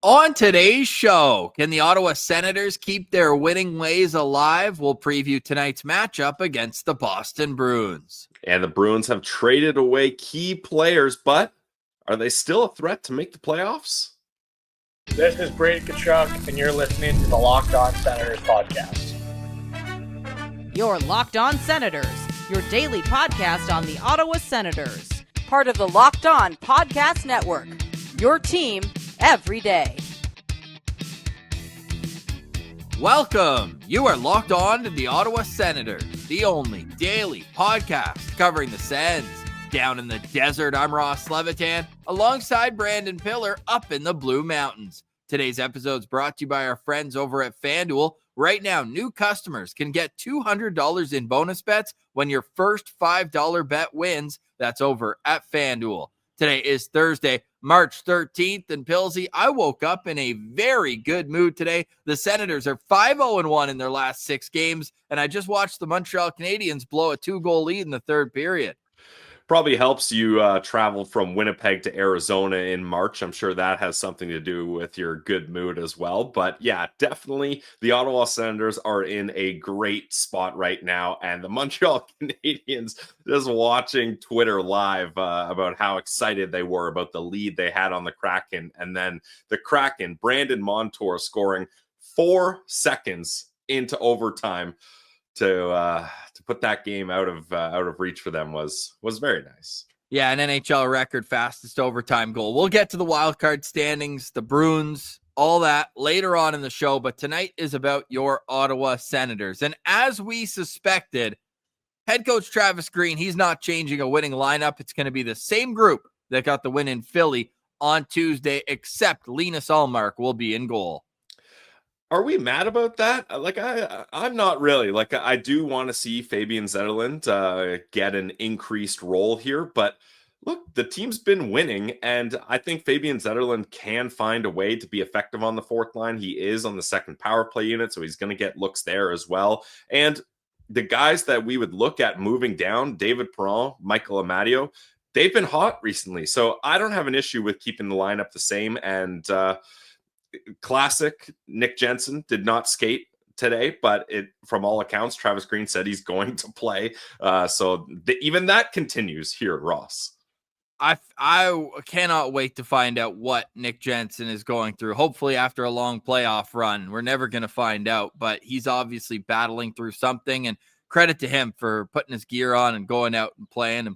On today's show, can the Ottawa Senators keep their winning ways alive? We'll preview tonight's matchup against the Boston Bruins. And the Bruins have traded away key players, but are they still a threat to make the playoffs? This is Brady Tkachuk, and you're listening to the Locked On Senators podcast. Your Locked On Senators, your daily podcast on the Ottawa Senators. Part of the Locked On Podcast Network, your team every day. Welcome. You are locked on to the Ottawa Senators, the only daily podcast covering the Sens. Down in the desert, I'm Ross Levitan, alongside Brandon Piller up in the Blue Mountains. Today's episode is brought to you by our friends over at FanDuel. Right now, new customers can get $200 in bonus bets when your first $5 bet wins. That's over at FanDuel. Today is Thursday, March 13th, and Pilsy, I woke up in a very good mood today. The Senators are 5-0-1 in their last 6 games, and I just watched the Montreal Canadiens blow a 2-goal lead in the third period. Probably helps you travel from Winnipeg to Arizona in March. I'm sure that has something to do with your good mood as well. But yeah, definitely the Ottawa Senators are in a great spot right now. And the Montreal Canadiens, just watching Twitter live about how excited they were about the lead they had on the Kraken. And then the Kraken, Brandon Montour scoring 4 seconds into overtime to put that game out of reach for them was very nice. Yeah, an NHL record fastest overtime goal. We'll get to the wild card standings, the Bruins, all that later on in the show, but tonight is about your Ottawa Senators. And as we suspected, head coach Travis Green, he's not changing a winning lineup. It's going to be the same group that got the win in Philly on Tuesday, except Linus Ullmark will be in goal. Are we mad about that? I'm not really. I do want to see Fabian Zetterlund get an increased role here, but look, the team's been winning, and I think Fabian Zetterlund can find a way to be effective on the fourth line. He is on the second power play unit, so he's going to get looks there as well. And the guys that we would look at moving down, David Perron, Michael Amadio, they've been hot recently, so I don't have an issue with keeping the lineup the same. And classic Nick Jensen did not skate today, but from all accounts, Travis Green said he's going to play. So even that continues here, Ross. I cannot wait to find out what Nick Jensen is going through. Hopefully after a long playoff run, we're never going to find out, but he's obviously battling through something, and credit to him for putting his gear on and going out and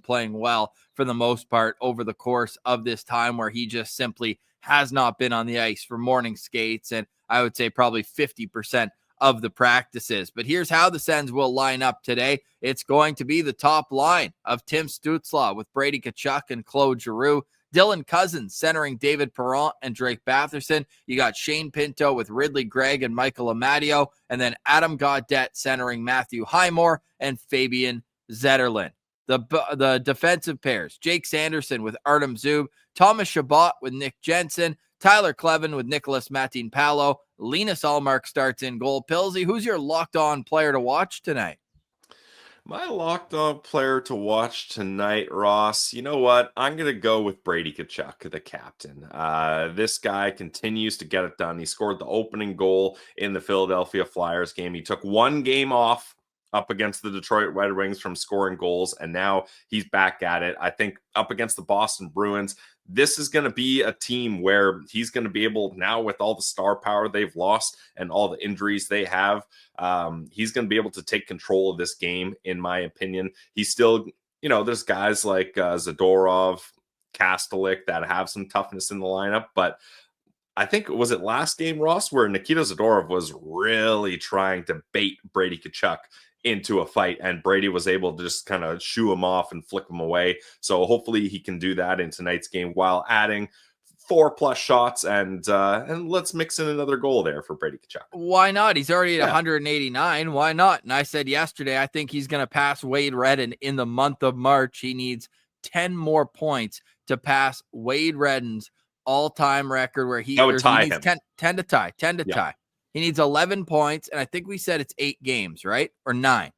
playing well for the most part over the course of this time where he just simply has not been on the ice for morning skates, and I would say probably 50% of the practices. But here's how the Sens will line up today. It's going to be the top line of Tim Stützle with Brady Tkachuk and Claude Giroux, Dylan Cousins centering David Perron and Drake Batherson. You got Shane Pinto with Ridley Gregg and Michael Amadio, and then Adam Gaudette centering Matthew Highmore and Fabian Zetterlund. The defensive pairs, Jake Sanderson with Artem Zub, Thomas Chabot with Nick Jensen, Tyler Clevin with Nicholas Matin-Palo, Linus Ullmark starts in goal. Pilsy, who's your locked-on player to watch tonight? My locked-on player to watch tonight, Ross, you know what? I'm going to go with Brady Tkachuk, the captain. This guy continues to get it done. He scored the opening goal in the Philadelphia Flyers game. He took one game off up against the Detroit Red Wings from scoring goals, and now he's back at it. I think up against the Boston Bruins, this is going to be a team where he's going to be able, now with all the star power they've lost and all the injuries they have, he's going to be able to take control of this game, in my opinion. He's still, there's guys like Zadorov, Kastelik that have some toughness in the lineup, but I think, was it last game, Ross, where Nikita Zadorov was really trying to bait Brady Tkachuk into a fight, and Brady was able to just kind of shoo him off and flick him away. So hopefully he can do that in tonight's game while adding 4+ shots, and let's mix in another goal there for Brady Tkachuk. Why not? He's already at 189. Why not? And I said yesterday, I think he's going to pass Wade Redden in the month of March. He needs 10 more points to pass Wade Redden's all-time record, where he needs him. 10 to tie. He needs 11 points, and I think we said it's 8 games, right? Or 9.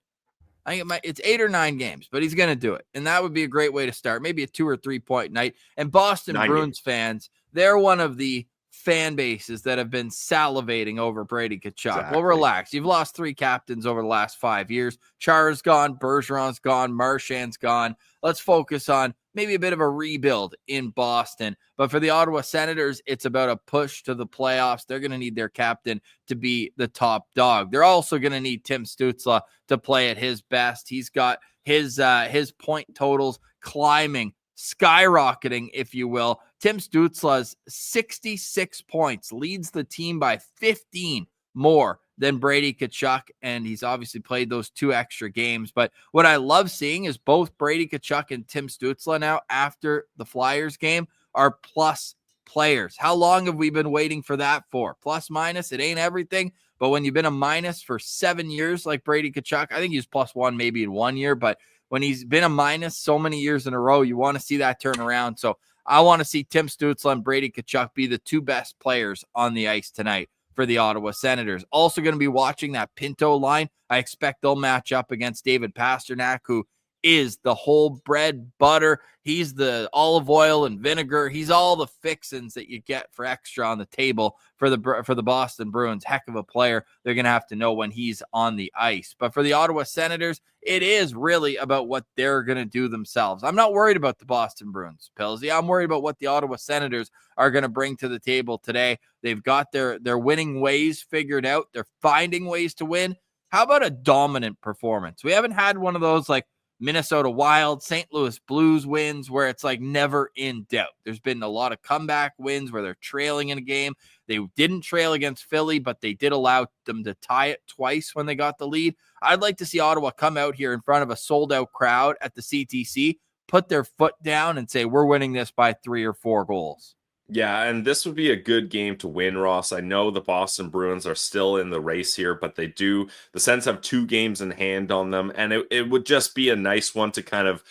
I think it's 8 or 9 games, but he's going to do it. And that would be a great way to start. Maybe a 2 or 3 point night. And Boston Bruins fans, they're one of the fan bases that have been salivating over Brady Tkachuk. Exactly. Well, relax. You've lost 3 captains over the last 5 years. Chara's gone, Bergeron's gone, Marchand's gone. Let's focus on maybe a bit of a rebuild in Boston. But for the Ottawa Senators, it's about a push to the playoffs. They're going to need their captain to be the top dog. They're also going to need Tim Stützle to play at his best. He's got his point totals climbing, skyrocketing, if you will. Tim Stützle's 66 points leads the team by 15 more than Brady Tkachuk, and he's obviously played those 2 extra games. But what I love seeing is both Brady Tkachuk and Tim Stützle now, after the Flyers game, are plus players. How long have we been waiting for that for? Plus minus, it ain't everything, but when you've been a minus for 7 years like Brady Tkachuk, I think he was +1 maybe in 1 year, but when he's been a minus so many years in a row, you want to see that turn around. So I want to see Tim Stützle and Brady Tkachuk be the 2 best players on the ice tonight for the Ottawa Senators. Also going to be watching that Pinto line. I expect they'll match up against David Pastrnak, who is the whole bread butter. He's the olive oil and vinegar. He's all the fixins that you get for extra on the table for the Boston Bruins. Heck of a player. They're going to have to know when he's on the ice. But for the Ottawa Senators, it is really about what they're going to do themselves. I'm not worried about the Boston Bruins, Pillsy. I'm worried about what the Ottawa Senators are going to bring to the table today. They've got their winning ways figured out. They're finding ways to win. How about a dominant performance? We haven't had one of those like Minnesota Wild, St. Louis Blues wins where it's like never in doubt. There's been a lot of comeback wins where they're trailing in a game. They didn't trail against Philly, but they did allow them to tie it twice when they got the lead. I'd like to see Ottawa come out here in front of a sold-out crowd at the CTC, put their foot down and say, we're winning this by 3 or 4 goals. Yeah, and this would be a good game to win, Ross. I know the Boston Bruins are still in the race here, but the Sens have 2 games in hand on them, and it would just be a nice one to kind of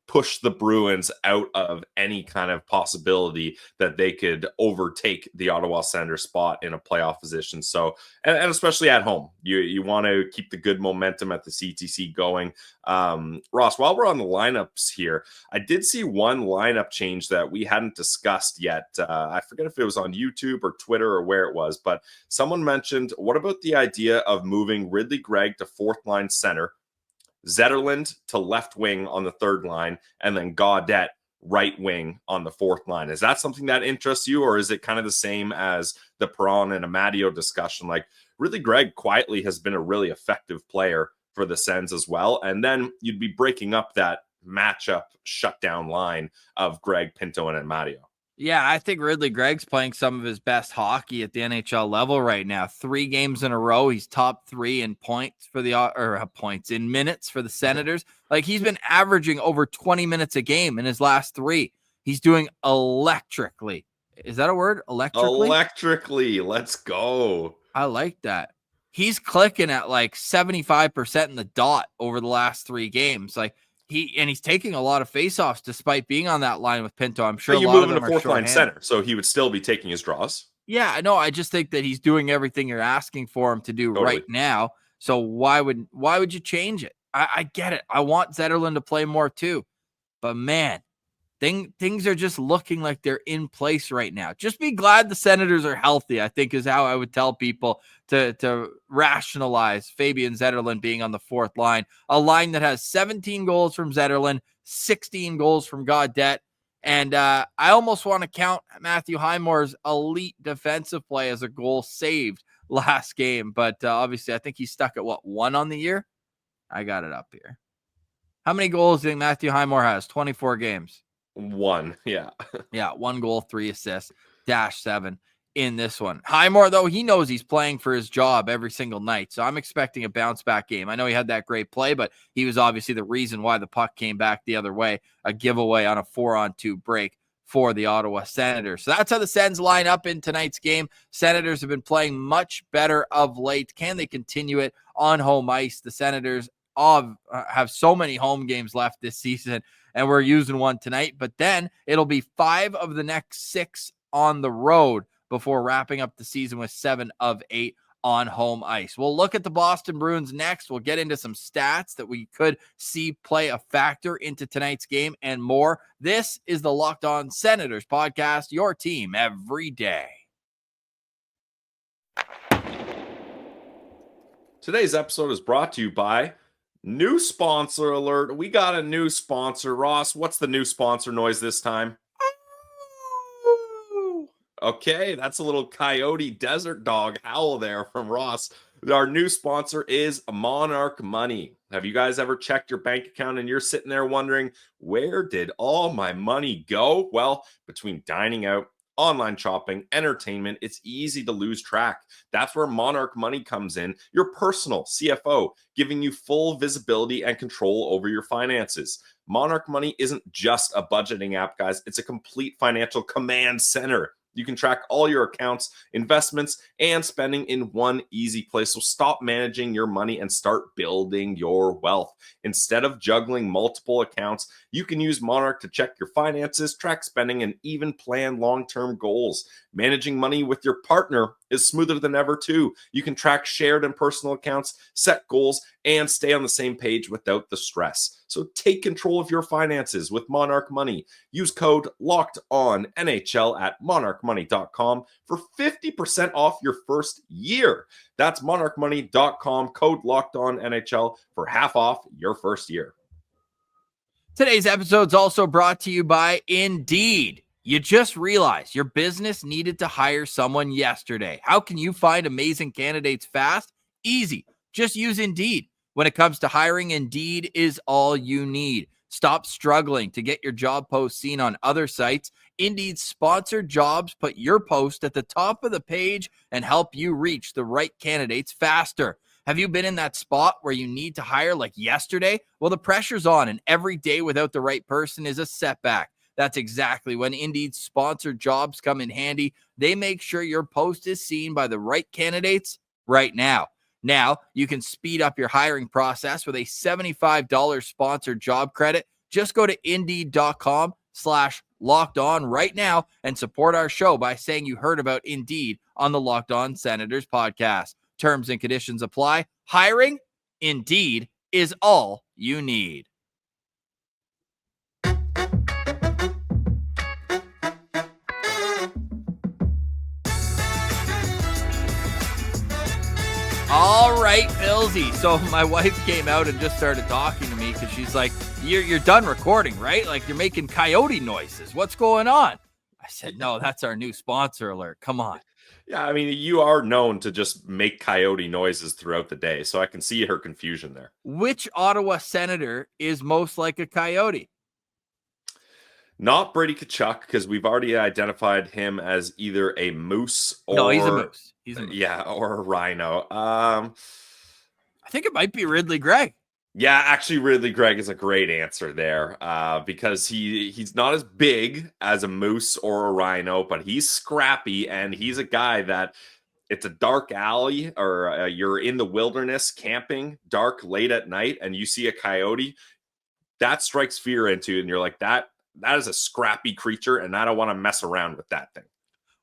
push the Bruins out of any kind of possibility that they could overtake the Ottawa Senators spot in a playoff position. So, and especially at home, you want to keep the good momentum at the CTC going. Ross, while we're on the lineups here, I did see one lineup change that we hadn't discussed yet. I forget if it was on YouTube or Twitter or where it was, but someone mentioned, what about the idea of moving Ridly Greig to 4th line center, Zetterlund to left wing on the 3rd line, and then Gaudette right wing on the 4th line? Is that something that interests you, or is it kind of the same as the Perron and Amadio discussion? Like, Ridly Greig quietly has been a really effective player for the Sens as well, and then you'd be breaking up that matchup shutdown line of Greig, Pinto, and Amadio. Yeah, I think Ridly Greig's playing some of his best hockey at the NHL level right now. 3 games in a row, he's top 3 in points for in minutes for the Senators. Like, he's been averaging over 20 minutes a game in his last 3. He's doing electrically. Is that a word? Electrically? Electrically. Let's go. I like that. He's clicking at like 75% in the dot over the last 3 games. Like, he's taking a lot of faceoffs despite being on that line with Pinto. I'm sure you a lot move of him them to 4th line center, so he would still be taking his draws. Yeah, no, I just think that he's doing everything you're asking for him to do right now. So why would you change it? I get it. I want Zetterlund to play more too, but man, things are just looking like they're in place right now. Just be glad the Senators are healthy, I think, is how I would tell people to rationalize Fabian Zetterlund being on the 4th line, a line that has 17 goals from Zetterlund, 16 goals from Gaudette. And I almost want to count Matthew Highmore's elite defensive play as a goal saved last game. But obviously, I think he's stuck at 1 on the year? I got it up here. How many goals do you think Matthew Highmore has? 24 games. 1, yeah. Yeah, 1 goal, 3 assists, -7 in this one. Highmore, though, he knows he's playing for his job every single night, so I'm expecting a bounce-back game. I know he had that great play, but he was obviously the reason why the puck came back the other way, a giveaway on a 4-on-2 break for the Ottawa Senators. So that's how the Sens line up in tonight's game. Senators have been playing much better of late. Can they continue it on home ice? The Senators have so many home games left this season, and we're using one tonight, but then it'll be 5 of the next 6 on the road before wrapping up the season with 7 of 8 on home ice. We'll look at the Boston Bruins next. We'll get into some stats that we could see play a factor into tonight's game and more. This is the Locked On Senators podcast, your team every day. Today's episode is brought to you by new sponsor alert. We got a new sponsor. Ross, what's the new sponsor noise this time? Okay, that's a little coyote desert dog howl there from Ross. Our new sponsor is Monarch Money. Have you guys ever checked your bank account and you're sitting there wondering, where did all my money go? Well, between dining out, online shopping, entertainment, it's easy to lose track. That's where Monarch Money comes in, your personal CFO, giving you full visibility and control over your finances. Monarch Money isn't just a budgeting app, guys. It's a complete financial command center. You can track all your accounts, investments, and spending in one easy place. So stop managing your money and start building your wealth. Instead of juggling multiple accounts, you can use Monarch to check your finances, track spending, and even plan long-term goals. Managing money with your partner is smoother than ever, too. You can track shared and personal accounts, set goals, and stay on the same page without the stress. So take control of your finances with Monarch Money. Use code LOCKEDONNHL at monarchmoney.com for 50% off your first year. That's monarchmoney.com, code LOCKEDONNHL for half off your first year. Today's episode is also brought to you by Indeed. You just realized your business needed to hire someone yesterday. How can you find amazing candidates fast? Easy. Just use Indeed. When it comes to hiring, Indeed is all you need. Stop struggling to get your job post seen on other sites. Indeed's sponsored jobs put your post at the top of the page and help you reach the right candidates faster. Have you been in that spot where you need to hire like yesterday? Well, the pressure's on, and every day without the right person is a setback. That's exactly when Indeed's sponsored jobs come in handy. They make sure your post is seen by the right candidates right now. Now, you can speed up your hiring process with a $75 sponsored job credit. Just go to Indeed.com/lockedon right now and support our show by saying you heard about Indeed on the Locked On Senators podcast. Terms and conditions apply. Hiring? Indeed is all you need. All right, Pilsy. So my wife came out and just started talking to me because she's like, you're done recording, right? Like you're making coyote noises. What's going on? I said, no, that's our new sponsor alert. Come on. Yeah, I mean, you are known to just make coyote noises throughout the day, so I can see her confusion there. Which Ottawa Senator is most like a coyote? Not Brady Tkachuk, because we've already identified him as either a moose or... No, he's a moose. He's a moose. Yeah, or a rhino. I think it might be Ridley Gregg. Yeah, actually, Ridley Gregg is a great answer there because he's not as big as a moose or a rhino, but he's scrappy, and he's a guy that it's a dark alley or you're in the wilderness camping, dark, late at night, and you see a coyote. That strikes fear into you, and you're like, that is a scrappy creature, and I don't want to mess around with that thing.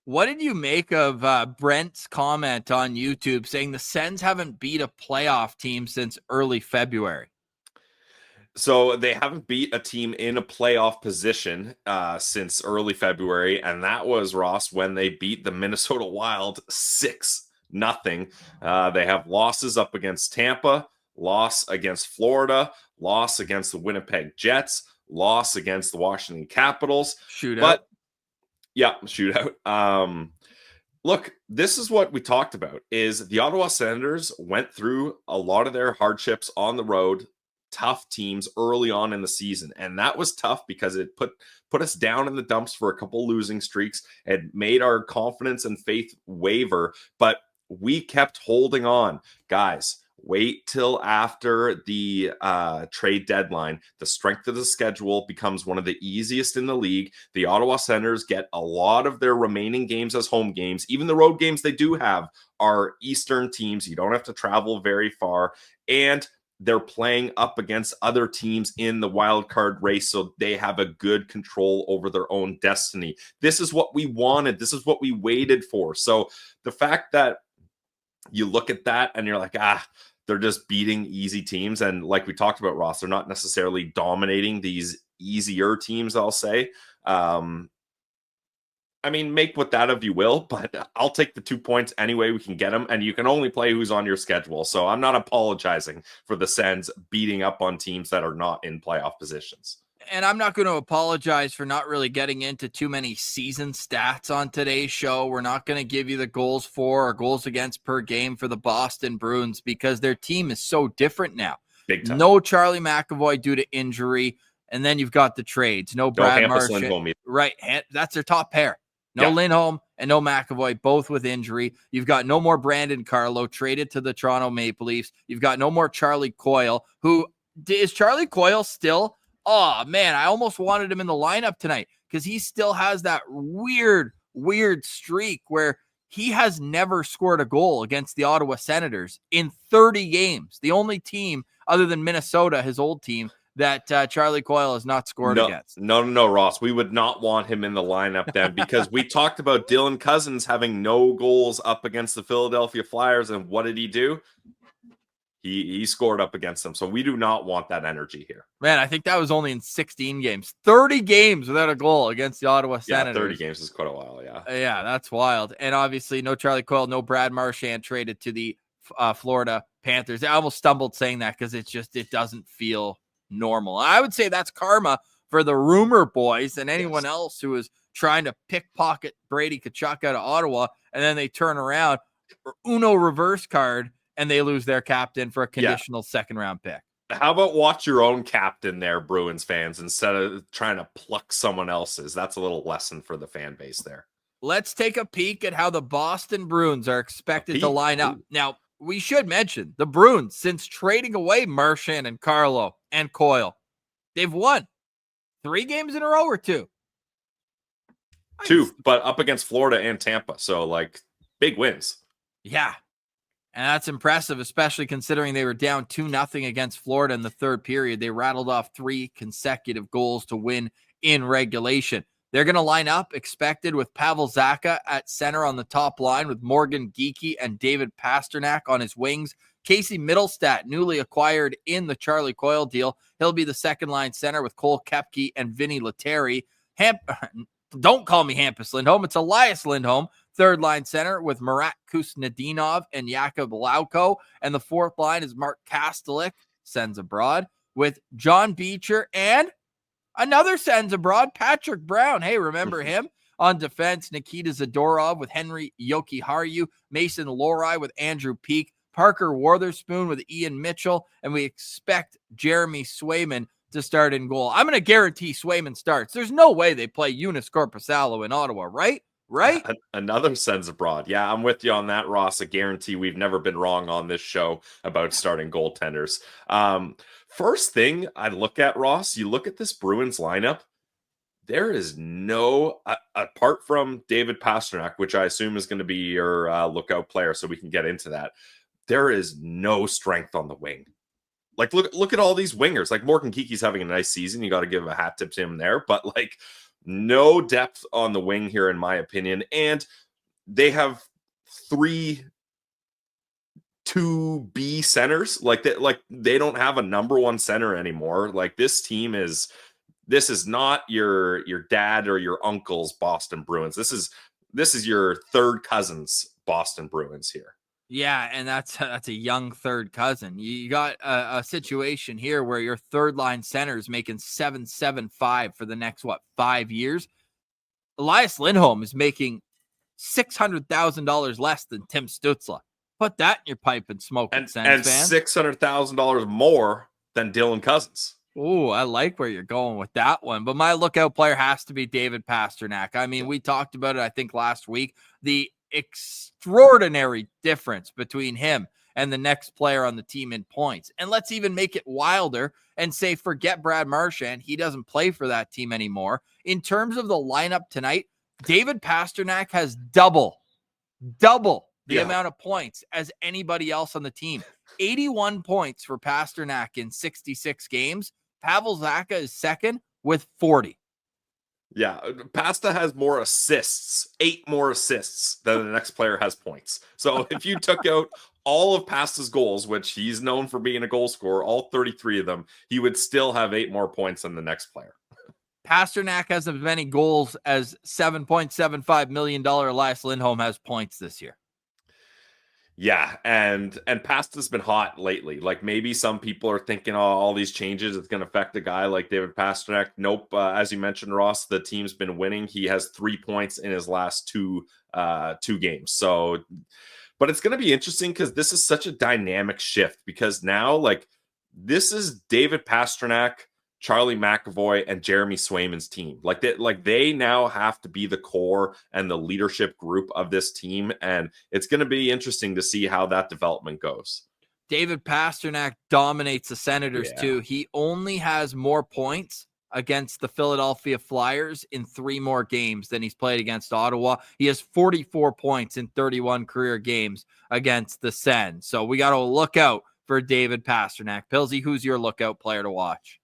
What did you make of Brent's comment on YouTube saying the Sens haven't beat a playoff team since early February? So they haven't beat a team in a playoff position since early February, and that was, Ross, when they beat the Minnesota Wild 6-0. They have losses up against Tampa, loss against Florida, loss against the Winnipeg Jets, loss against the Washington Capitals. Shootout. But yeah, shootout. Look, this is what we talked about, is the Ottawa Senators went through a lot of their hardships on the road, tough teams early on in the season. And that was tough because it put us down in the dumps for a couple losing streaks. It made our confidence and faith waver, but we kept holding on. Guys, wait till after the trade deadline. The strength of the schedule becomes one of the easiest in the league. The Ottawa Senators get a lot of their remaining games as home games. Even the road games they do have are Eastern teams. You don't have to travel very far. And they're playing up against other teams in the wild card race, so they have a good control over their own destiny. This is what we wanted. This is what we waited for. So the fact that you look at that and you're like, they're just beating easy teams. And like we talked about, Ross, they're not necessarily dominating these easier teams, I'll say. I mean, make what that of you will, but I'll take the 2 points any way we can get them, and you can only play who's on your schedule. So I'm not apologizing for the Sens beating up on teams that are not in playoff positions. And I'm not going to apologize for not really getting into too many season stats on today's show. We're not going to give you the goals for or goals against per game for the Boston Bruins because their team is so different now. Big time. No Charlie McAvoy due to injury. And then you've got the trades. No Brad Marchand. Right. That's their top pair. No Lindholm and no McAvoy, both with injury. You've got no more Brandon Carlo traded to the Toronto Maple Leafs. You've got no more Charlie Coyle, who is Charlie Coyle still? Oh, man, I almost wanted him in the lineup tonight because he still has that weird streak where he has never scored a goal against the Ottawa Senators in 30 games. The only team other than Minnesota, his old team, that Charlie Coyle has not scored against. No, Ross. We would not want him in the lineup then because we talked about Dylan Cousins having no goals up against the Philadelphia Flyers. And what did he do? He scored up against them. So we do not want that energy here. Man, I think that was only in 16 games. 30 games without a goal against the Ottawa Senators. Yeah, 30 games is quite a while, yeah. Yeah, that's wild. And obviously no Charlie Coyle, no Brad Marchand traded to the Florida Panthers. I almost stumbled saying that because it doesn't feel normal. I would say that's karma for the rumor boys and anyone else who is trying to pickpocket Brady Tkachuk out of Ottawa, and then they turn around, Uno reverse card, and they lose their captain for a conditional second-round pick. How about watch your own captain there, Bruins fans, instead of trying to pluck someone else's? That's a little lesson for the fan base there. Let's take a peek at how the Boston Bruins are expected to line up. Now, we should mention the Bruins, since trading away Marchand and Carlo and Coyle, they've won 3 games in a row or 2. 2, but up against Florida and Tampa. So, big wins. Yeah. And that's impressive, especially considering they were down 2-0 against Florida in the third period. They rattled off 3 consecutive goals to win in regulation. They're going to line up expected with Pavel Zacha at center on the top line with Morgan Geekie and David Pastrnak on his wings. Casey Middlestat, newly acquired in the Charlie Coyle deal. He'll be the second line center with Cole Koepke and Vinny Lettieri. Don't call me Hampus Lindholm. It's Elias Lindholm. Third line center with Marat Kusnedinov and Jakub Lauko. And the fourth line is Mark Kastelik, Sens abroad, with John Beecher and another Sens abroad, Patrick Brown. Hey, remember him? On defense, Nikita Zadorov with Henry Jokiharju, Mason Lohrei with Andrew Peak, Parker Wotherspoon with Ian Mitchell, and we expect Jeremy Swayman to start in goal. I'm going to guarantee Swayman starts. There's no way they play Joonas Korpisalo in Ottawa, right? Right? Another Sens abroad. Yeah, I'm with you on that, Ross. A guarantee we've never been wrong on this show about starting goaltenders. First thing I look at, Ross, you look at this Bruins lineup, there is no, apart from David Pastrnak, which I assume is going to be your lookout player, so we can get into that, there is no strength on the wing. Look at all these wingers. Morgan Geekie's having a nice season. You got to give a hat tip to him there, but no depth on the wing here, in my opinion. And they have 3 2B centers. They don't have a number 1 center anymore. This team is not your dad or your uncle's Boston Bruins. This is your third cousin's Boston Bruins here. Yeah, and that's a young third cousin. You got a situation here where your third line center is making $775 for the next 5 years. Elias Lindholm is making $600,000 less than Tim Stützle. Put that in your pipe and smoke it, Sens and fans. $600,000 more than Dylan Cousins. Oh, I like where you're going with that one. But my lookout player has to be David Pastrnak. I mean, we talked about it, I think, last week. The extraordinary difference between him and the next player on the team in points. And let's even make it wilder and say, forget Brad Marchand. He doesn't play for that team anymore. In terms of the lineup tonight, David Pastrnak has double the amount of points as anybody else on the team. 81 points for Pastrnak in 66 games. Pavel Zacha is second with 40. Yeah, Pasta has more assists, 8 more assists than the next player has points. So if you took out all of Pasta's goals, which he's known for being a goal scorer, all 33 of them, he would still have 8 more points than the next player. Pastrnak has as many goals as $7.75 million Elias Lindholm has points this year. Yeah, and Pasta's been hot lately. Like maybe some people are thinking, oh, all these changes, it's going to affect a guy like David Pastrnak. Nope. As you mentioned, Ross, the team's been winning. He has 3 points in his last two games. So, but it's going to be interesting because this is such a dynamic shift because now, like, this is David Pastrnak, Charlie McAvoy, and Jeremy Swayman's team. They now have to be the core and the leadership group of this team, and it's going to be interesting to see how that development goes. David Pastrnak dominates the Senators too. He only has more points against the Philadelphia Flyers in 3 more games than he's played against Ottawa. He has 44 points in 31 career games against the Sens. So we got to look out for David Pastrnak. Pilsy, who's your lookout player to watch?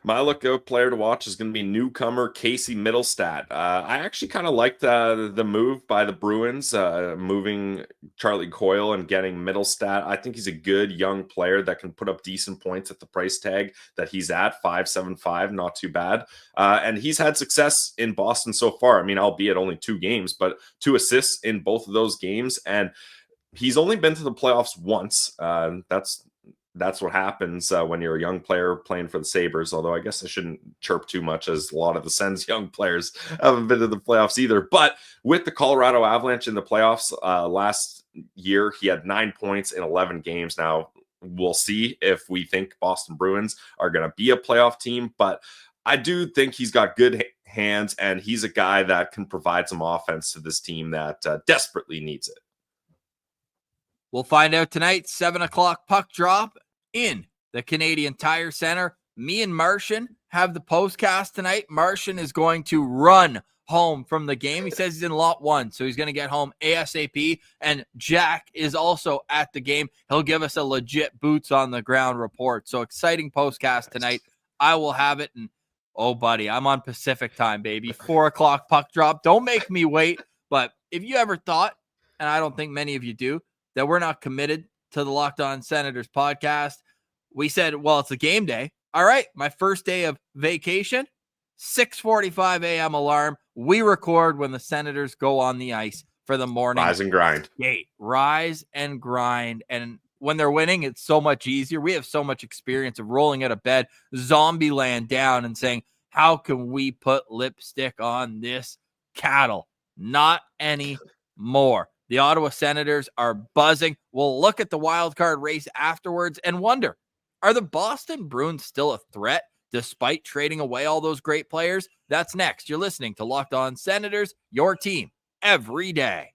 My lookout player to watch is going to be newcomer Casey Middlestat. I actually kind of liked the move by the Bruins, moving Charlie Coyle and getting Middlestat. I think he's a good young player that can put up decent points at the price tag that he's at, 5.75, not too bad. And he's had success in Boston so far. I mean, albeit only 2 games, but 2 assists in both of those games. And he's only been to the playoffs once. That's what happens when you're a young player playing for the Sabres, although I guess I shouldn't chirp too much as a lot of the Sens young players haven't been to the playoffs either. But with the Colorado Avalanche in the playoffs last year, he had 9 points in 11 games. Now, we'll see if we think Boston Bruins are going to be a playoff team, but I do think he's got good hands, and he's a guy that can provide some offense to this team that desperately needs it. We'll find out tonight, 7 o'clock puck drop in the Canadian Tire Center. Me and Martian have the postcast tonight. Martian is going to run home from the game. He says he's in lot 1, so he's going to get home ASAP. And Jack is also at the game. He'll give us a legit boots on the ground report. So exciting postcast tonight. I will have it. And oh, buddy, I'm on Pacific time, baby. 4 o'clock puck drop. Don't make me wait. But if you ever thought, and I don't think many of you do, that we're not committed to the Locked On Senators podcast, we said, well, it's a game day. All right, my first day of vacation, 6:45 a.m. alarm. We record when the Senators go on the ice for the morning. Rise and grind. Rise and grind. And when they're winning, it's so much easier. We have so much experience of rolling out of bed, zombie land down, and saying, how can we put lipstick on this cattle? Not anymore. The Ottawa Senators are buzzing. We'll look at the wild card race afterwards and wonder, are the Boston Bruins still a threat despite trading away all those great players? That's next. You're listening to Locked On Senators, your team every day.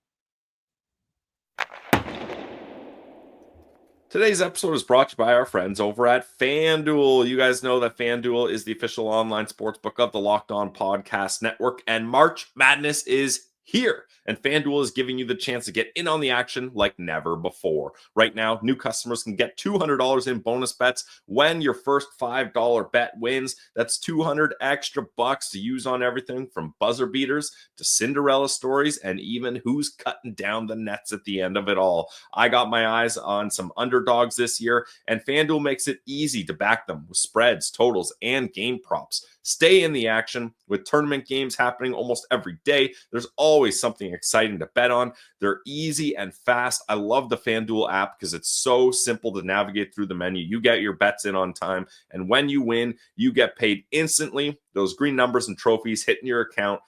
Today's episode is brought to you by our friends over at FanDuel. You guys know that FanDuel is the official online sportsbook of the Locked On Podcast Network, and March Madness is here. And FanDuel is giving you the chance to get in on the action like never before. Right now, new customers can get $200 in bonus bets when your first $5 bet wins. That's 200 extra bucks to use on everything from buzzer beaters to Cinderella stories and even who's cutting down the nets at the end of it all. I got my eyes on some underdogs this year, and FanDuel makes it easy to back them with spreads, totals, and game props. Stay in the action with tournament games happening almost every day. There's always something exciting to bet on. They're easy and fast. I love the FanDuel app because it's so simple to navigate through the menu. You get your bets in on time, and when you win, you get paid instantly. Those green numbers and trophies hit in your account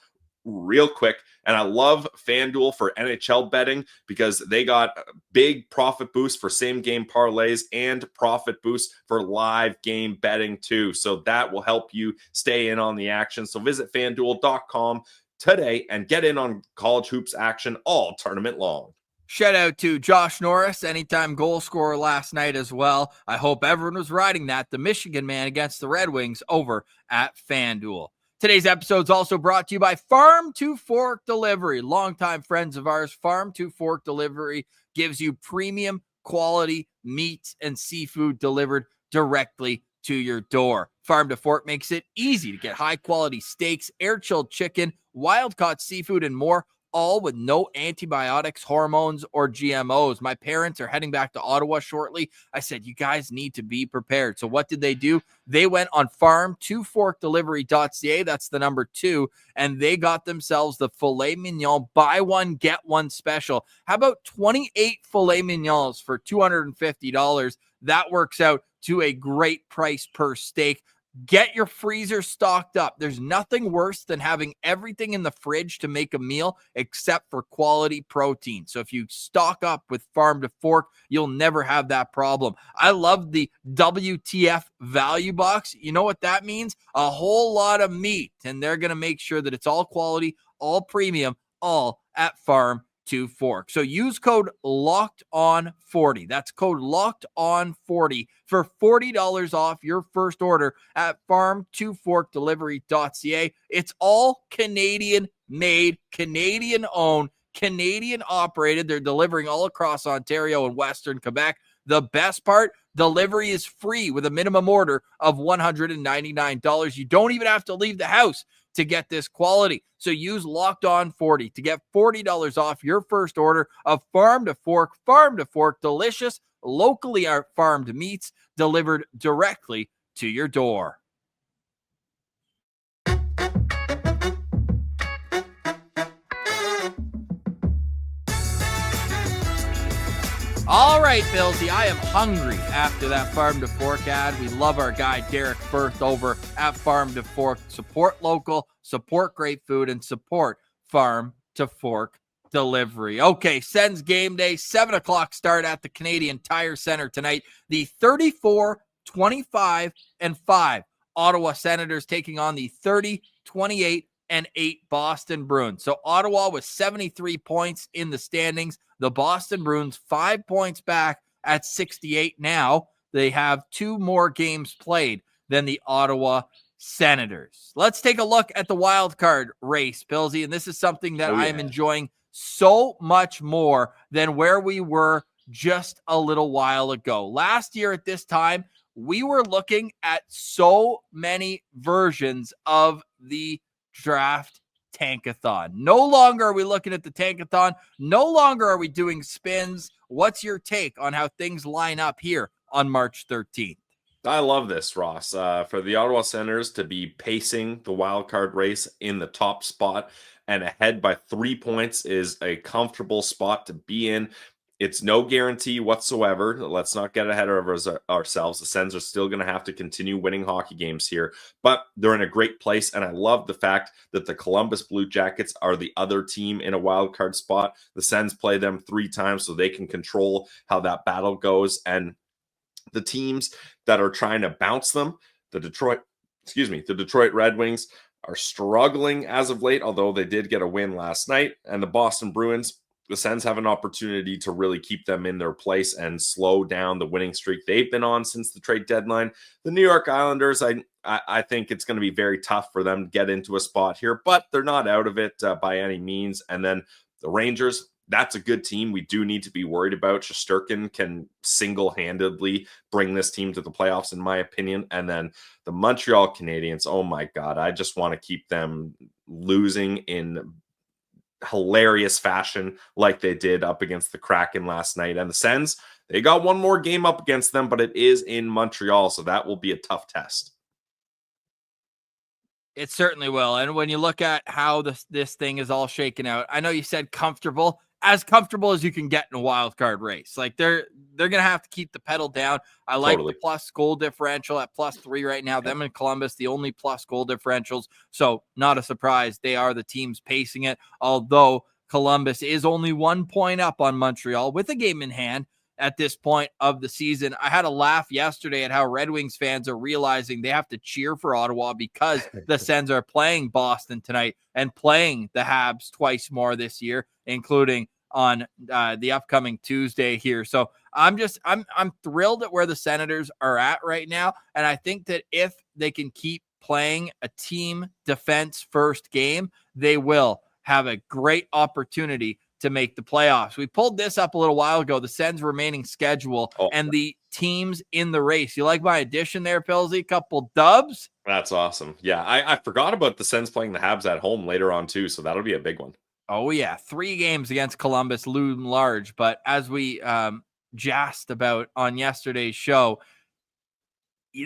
real quick. And I love FanDuel for NHL betting because they got big profit boost for same game parlays and profit boost for live game betting too. So that will help you stay in on the action. So visit FanDuel.com today and get in on college hoops action all tournament long. Shout out to Josh Norris, anytime goal scorer last night as well. I hope everyone was riding that. The Michigan man against the Red Wings over at FanDuel. Today's episode is also brought to you by Farm to Fork Delivery. Longtime friends of ours, Farm to Fork Delivery gives you premium quality meats and seafood delivered directly to your door. Farm to Fork makes it easy to get high quality steaks, air chilled chicken, wild caught seafood, and more, all with no antibiotics, hormones, or GMOs. My parents are heading back to Ottawa shortly. I said, you guys need to be prepared. So what did they do? They went on farm2forkdelivery.ca. That's the number 2. And they got themselves the filet mignon buy one, get one special. How about 28 filet mignons for $250? That works out to a great price per steak. Get your freezer stocked up. There's nothing worse than having everything in the fridge to make a meal except for quality protein. So if you stock up with Farm to Fork, you'll never have that problem. I love the WTF value box. You know what that means? A whole lot of meat. And they're going to make sure that it's all quality, all premium, all at Farm to Fork. So use code LOCKEDON40. That's code LOCKEDON40 for $40 off your first order at farm2forkdelivery.ca. It's all Canadian made, Canadian owned, Canadian operated. They're delivering all across Ontario and Western Quebec. The best part, delivery is free with a minimum order of $199. You don't even have to leave the house to get this quality. So use Locked On 40 to get $40 off your first order of Farm to Fork, delicious, locally farmed meats delivered directly to your door. All right, Billsy, I am hungry after that Farm to Fork ad. We love our guy, Derek Firth, over at Farm to Fork. Support local, support great food, and support Farm to Fork delivery. Okay, Sens game day, 7 o'clock start at the Canadian Tire Center tonight. The 34-25-5 Ottawa Senators taking on the 30-28-8 Boston Bruins. So Ottawa with 73 points in the standings. The Boston Bruins 5 points back at 68 now. They have 2 more games played than the Ottawa Senators. Let's take a look at the wild card race, Pillsy, and this is something that I am enjoying so much more than where we were just a little while ago. Last year at this time, we were looking at so many versions of the draft tankathon. No longer are we looking at the tankathon. No longer are we doing spins. What's your take on how things line up here on March 13th? I love this, Ross. For the Ottawa Senators to be pacing the wild card race in the top spot and ahead by 3 points is a comfortable spot to be in. It's no guarantee whatsoever. Let's not get ahead of ourselves. The Sens are still going to have to continue winning hockey games here, but they're in a great place. And I love the fact that the Columbus Blue Jackets are the other team in a wild card spot. The Sens play them 3 times so they can control how that battle goes. And the teams that are trying to bounce them, the Detroit Red Wings are struggling as of late, although they did get a win last night. And the Boston Bruins, the Sens have an opportunity to really keep them in their place and slow down the winning streak they've been on since the trade deadline. The New York Islanders, I think it's going to be very tough for them to get into a spot here, but they're not out of it by any means. And then the Rangers, that's a good team we do need to be worried about. Shesterkin can single-handedly bring this team to the playoffs, in my opinion. And then the Montreal Canadiens, oh my God, I just want to keep them losing in hilarious fashion like they did up against the Kraken last night. And the Sens, they got one more game up against them, but it is in Montreal, so that will be a tough test. It certainly will. And when you look at how this thing is all shaken out, I know you said comfortable as you can get in a wild card race. Like they're going to have to keep the pedal down. I like the plus goal differential at +3 right now. Them and Columbus, the only plus goal differentials. So not a surprise. They are the teams pacing it. Although Columbus is only 1 point up on Montreal with a game in hand at this point of the season. I had a laugh yesterday at how Red Wings fans are realizing they have to cheer for Ottawa because the Sens are playing Boston tonight and playing the Habs twice more this year, including on the upcoming Tuesday here. So I'm thrilled at where the Senators are at right now. And I think that if they can keep playing a team defense first game, they will have a great opportunity to make the playoffs. We pulled this up a little while ago, the Sens remaining schedule and the teams in the race. You like my addition there, Pillsy? A couple dubs? That's awesome. Yeah, I forgot about the Sens playing the Habs at home later on too, so that'll be a big one. Oh, yeah. 3 games against Columbus loom large. But as we jazzed about on yesterday's show,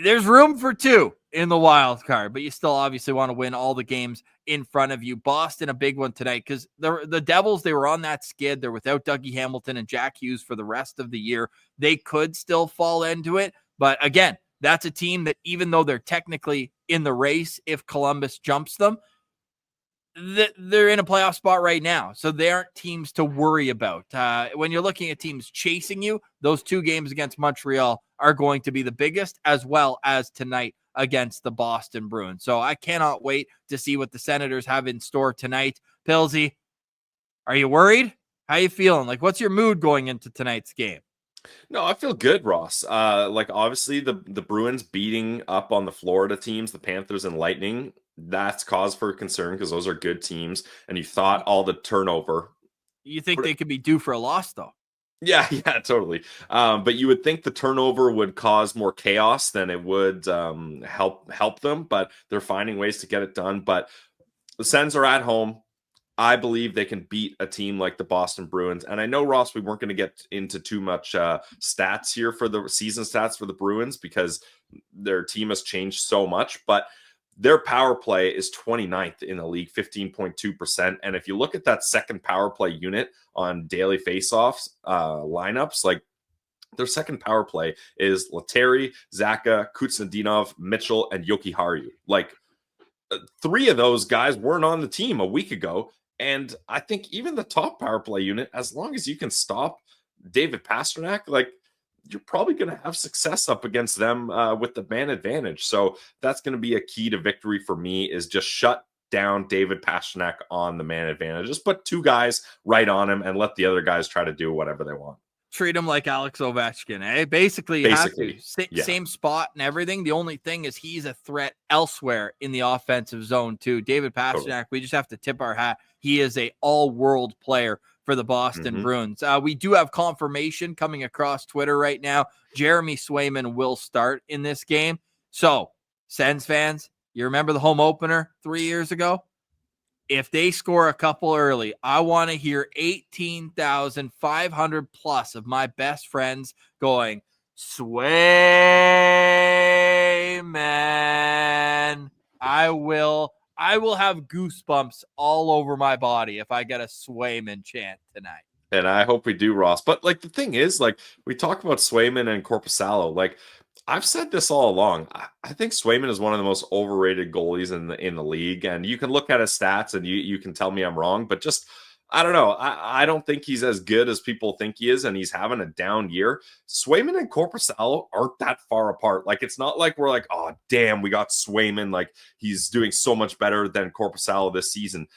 there's room for 2 in the wild card, but you still obviously want to win all the games in front of you. Boston, a big one tonight because the Devils, they were on that skid. They're without Dougie Hamilton and Jack Hughes for the rest of the year. They could still fall into it. But again, that's a team that even though they're technically in the race, if Columbus jumps them, they're in a playoff spot right now. So they aren't teams to worry about. When you're looking at teams chasing you, those 2 games against Montreal are going to be the biggest, as well as tonight against the Boston Bruins. So I cannot wait to see what the Senators have in store tonight. Pilsy, are you worried? How you feeling? Like, what's your mood going into tonight's game? No, I feel good, Ross. Like obviously the Bruins beating up on the Florida teams, the Panthers and Lightning, that's cause for concern because those are good teams. And you thought all the turnover. You think they could be due for a loss, though? Yeah, totally. But you would think the turnover would cause more chaos than it would help them. But they're finding ways to get it done. But the Sens are at home. I believe they can beat a team like the Boston Bruins. And I know, Ross, we weren't going to get into too much stats here for the season stats for the Bruins because their team has changed so much. But their power play is 29th in the league, 15.2%. And if you look at that second power play unit on daily faceoffs lineups, like their second power play is Lettieri, Zaka, Kuznetsov, Mitchell, and Jokiharju. Like 3 of those guys weren't on the team a week ago. And I think even the top power play unit, as long as you can stop David Pastrnak, like you're probably going to have success up against them with the man advantage. So that's going to be a key to victory for me is just shut down David Pastrnak on the man advantage. Just put 2 guys right on him and let the other guys try to do whatever they want. Treat him like Alex Ovechkin, eh? Basically, same spot and everything. The only thing is he's a threat elsewhere in the offensive zone too. David Pastrnak, totally. We just have to tip our hat. He is a all-world player for the Boston Bruins. We do have confirmation coming across Twitter right now. Jeremy Swayman will start in this game. So, Sens fans, you remember the home opener 3 years ago? If they score a couple early, I want to hear 18,500 plus of my best friends going, Swayman. I will have goosebumps all over my body if I get a Swayman chant tonight. And I hope we do, Ross. But like the thing is, like we talk about Swayman and Korpisalo, like I've said this all along. I think Swayman is one of the most overrated goalies in the league. And you can look at his stats and you can tell me I'm wrong, but just I don't know. I don't think he's as good as people think he is, and he's having a down year. Swayman and Korpisalo aren't that far apart. Like, it's not like we're like, oh, damn, we got Swayman. Like, he's doing so much better than Korpisalo this season.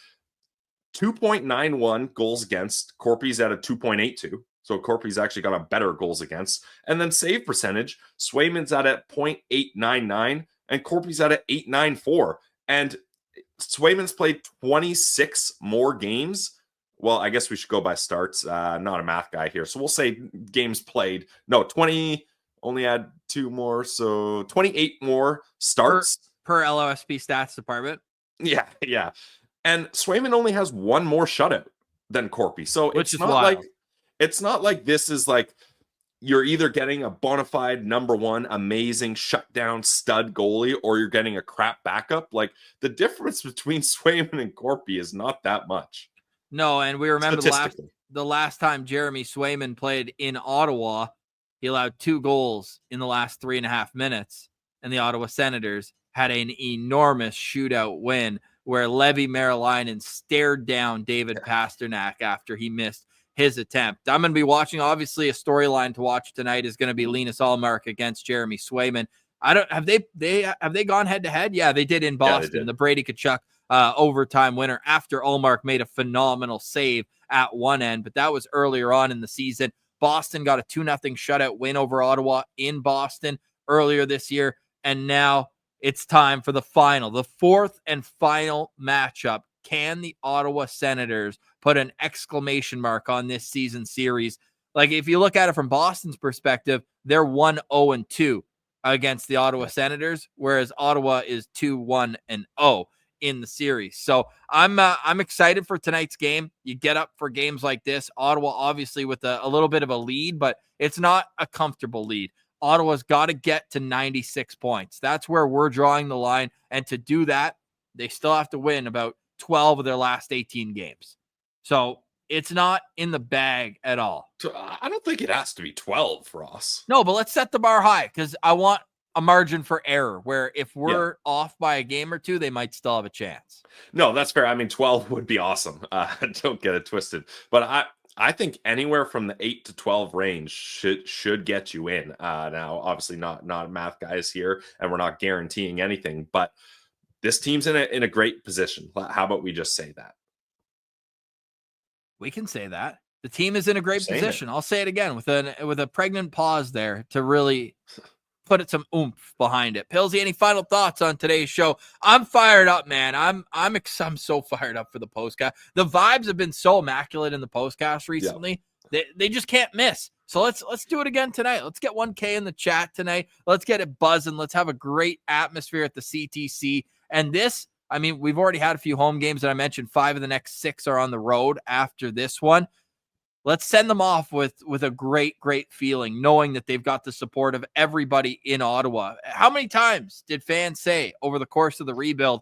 2.91 goals against. Korpi's at a 2.82. So Korpi's actually got a better goals against. And then save percentage, Swayman's at a 0.899, and Korpi's at a 894. And Swayman's played 26 more games. Well, I guess we should go by starts. Not a math guy here. So we'll say games played. No, 20, only had 2 more. So 28 more starts. Per LOSP stats department. Yeah. And Swayman only has 1 more shutout than Korpi. So it's not like this is like you're either getting a bona fide number 1 amazing shutdown stud goalie or you're getting a crap backup. Like, the difference between Swayman and Korpi is not that much. No, and we remember the last time Jeremy Swayman played in Ottawa, he allowed 2 goals in the last 3.5 minutes, and the Ottawa Senators had an enormous shootout win where Levi Merilainen stared down David Pastrnak after he missed his attempt. I'm going to be watching, obviously, a storyline to watch tonight is going to be Linus Ullmark against Jeremy Swayman. Have they gone head to head? Yeah, they did in Boston. The Brady Tkachuk overtime winner after Ullmark made a phenomenal save at one end, but that was earlier on in the season. Boston got a 2-0 shutout win over Ottawa in Boston earlier this year, and now it's time for the 4th and final matchup. Can the Ottawa Senators put an exclamation mark on this season series? Like, if you look at it from Boston's perspective, they're 1-0-2 against the Ottawa Senators, whereas Ottawa is 2-1-0. in the series. So I'm excited for tonight's game. You get up for games like this. Ottawa obviously with a little bit of a lead, but it's not a comfortable lead. Ottawa's got to get to 96 points. That's where we're drawing the line. And to do that, they still have to win about 12 of their last 18 games. So it's not in the bag at all. So I don't think it has to be 12, Ross. No, but let's set the bar high because I want a margin for error where if we're off by a game or two, they might still have a chance. No, that's fair. I mean, 12 would be awesome. Don't get it twisted. But I think anywhere from the 8 to 12 range should get you in. Now, obviously not math guys here, and we're not guaranteeing anything, but this team's in a great position. How about we just say that? We can say that. The team is in a great position. I'll say it again with a pregnant pause there to really put some oomph behind it. Pillsy, any final thoughts on today's show? I'm fired up, man. I'm so fired up for the postcast. The vibes have been so immaculate in the postcast recently. Yeah. They just can't miss. So let's do it again tonight. Let's get 1K in the chat tonight. Let's get it buzzing. Let's have a great atmosphere at the CTC. And this, I mean, we've already had a few home games that I mentioned. 5 of the next 6 are on the road after this one. Let's send them off with a great, great feeling, knowing that they've got the support of everybody in Ottawa. How many times did fans say over the course of the rebuild,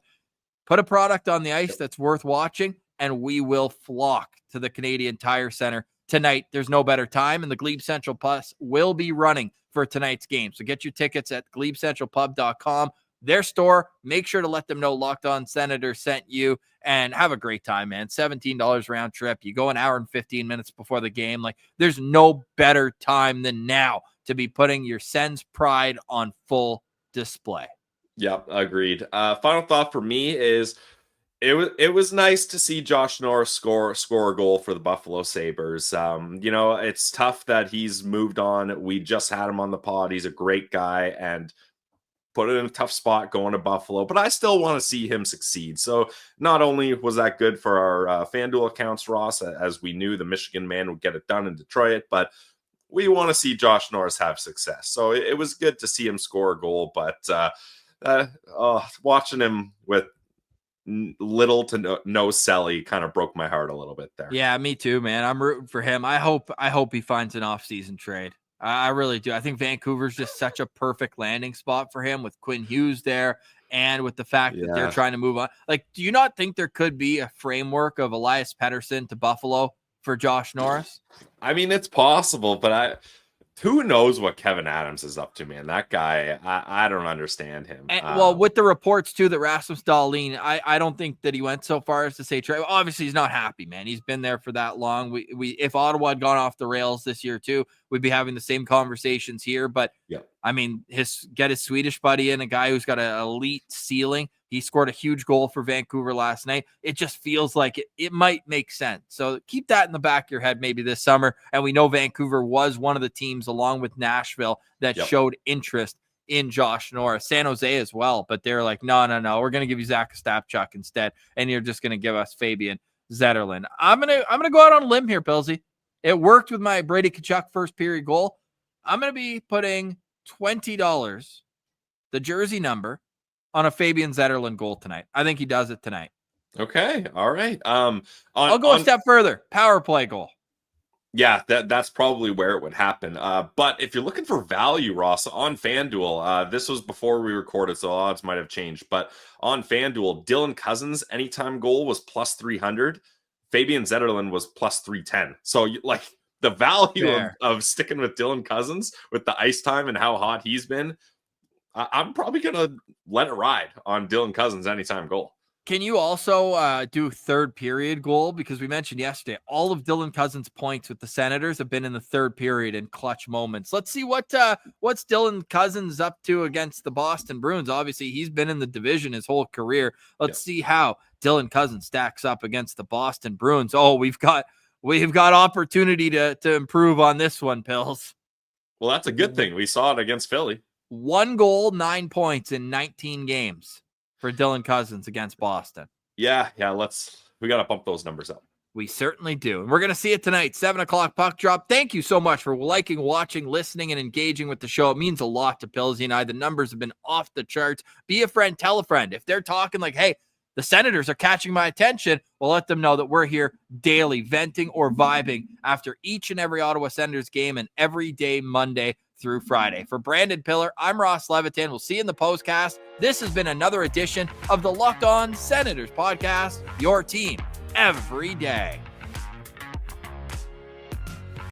put a product on the ice that's worth watching, and we will flock to the Canadian Tire Center tonight? There's no better time, and the Glebe Central Plus will be running for tonight's game. So get your tickets at GlebeCentralPub.com. Their store, make sure to let them know Locked On Senator sent you, and have a great time, man. $17 round trip. You go an hour and 15 minutes before the game. Like, there's no better time than now to be putting your Sens pride on full display. Yep, agreed. Final thought for me is it was nice to see Josh Norris score a goal for the Buffalo Sabres. It's tough that he's moved on. We just had him on the pod. He's a great guy and put it in a tough spot going to Buffalo, but I still want to see him succeed. So not only was that good for our FanDuel accounts, Ross, as we knew the Michigan man would get it done in Detroit, but we want to see Josh Norris have success. So it was good to see him score a goal, but watching him with little to no Selly kind of broke my heart a little bit there. Yeah, me too, man. I'm rooting for him. I hope he finds an off-season trade. I really do. I think Vancouver's just such a perfect landing spot for him with Quinn Hughes there, and with the fact that they're trying to move on. Like, do you not think there could be a framework of Elias Pettersson to Buffalo for Josh Norris? I mean, it's possible, but who knows what Kevin Adams is up to, man? That guy, I don't understand him. And, well, with the reports, too, that Rasmus Dahlin, I don't think that he went so far as to say trade. Obviously, he's not happy, man. He's been there for that long. We if Ottawa had gone off the rails this year, too, we'd be having the same conversations here. But, I mean, get his Swedish buddy in, a guy who's got an elite ceiling. He scored a huge goal for Vancouver last night. It just feels like it might make sense. So keep that in the back of your head maybe this summer. And we know Vancouver was one of the teams, along with Nashville, that showed interest in Josh Norris. San Jose as well. But they're like, no. We're going to give you Zach Ostapchuk instead. And you're just going to give us Fabian Zetterlund. I'm gonna go out on a limb here, Pillsy. It worked with my Brady Tkachuk first period goal. I'm going to be putting $20, the jersey number, on a Fabian Zetterlund goal tonight. I think he does it tonight. Okay. All right. I'll go a step further. Power play goal. Yeah, that's probably where it would happen. But if you're looking for value, Ross, on FanDuel, this was before we recorded, so odds might have changed. But on FanDuel, Dylan Cousins' anytime goal was plus 300. Fabian Zetterlund was plus 310. So, like, the value of sticking with Dylan Cousins with the ice time and how hot he's been, I'm probably going to let it ride on Dylan Cousins' anytime goal. Can you also do third period goal? Because we mentioned yesterday, all of Dylan Cousins' points with the Senators have been in the third period in clutch moments. Let's see what's Dylan Cousins up to against the Boston Bruins. Obviously, he's been in the division his whole career. Let's see how Dylan Cousins stacks up against the Boston Bruins. Oh, we've got opportunity to improve on this one, Pills. Well, that's a good thing. We saw it against Philly. 1 goal, 9 points in 19 games for Dylan Cousins against Boston. Yeah, we got to bump those numbers up. We certainly do. And we're going to see it tonight, 7 o'clock puck drop. Thank you so much for liking, watching, listening, and engaging with the show. It means a lot to Pillsy and I. The numbers have been off the charts. Be a friend, tell a friend. If they're talking like, hey, the Senators are catching my attention, we'll let them know that we're here daily, venting or vibing after each and every Ottawa Senators game and every day, Monday through Friday. For Brandon Piller, I'm Ross Levitan. We'll see you in the postcast. This has been another edition of the Locked On Senators podcast, your team every day.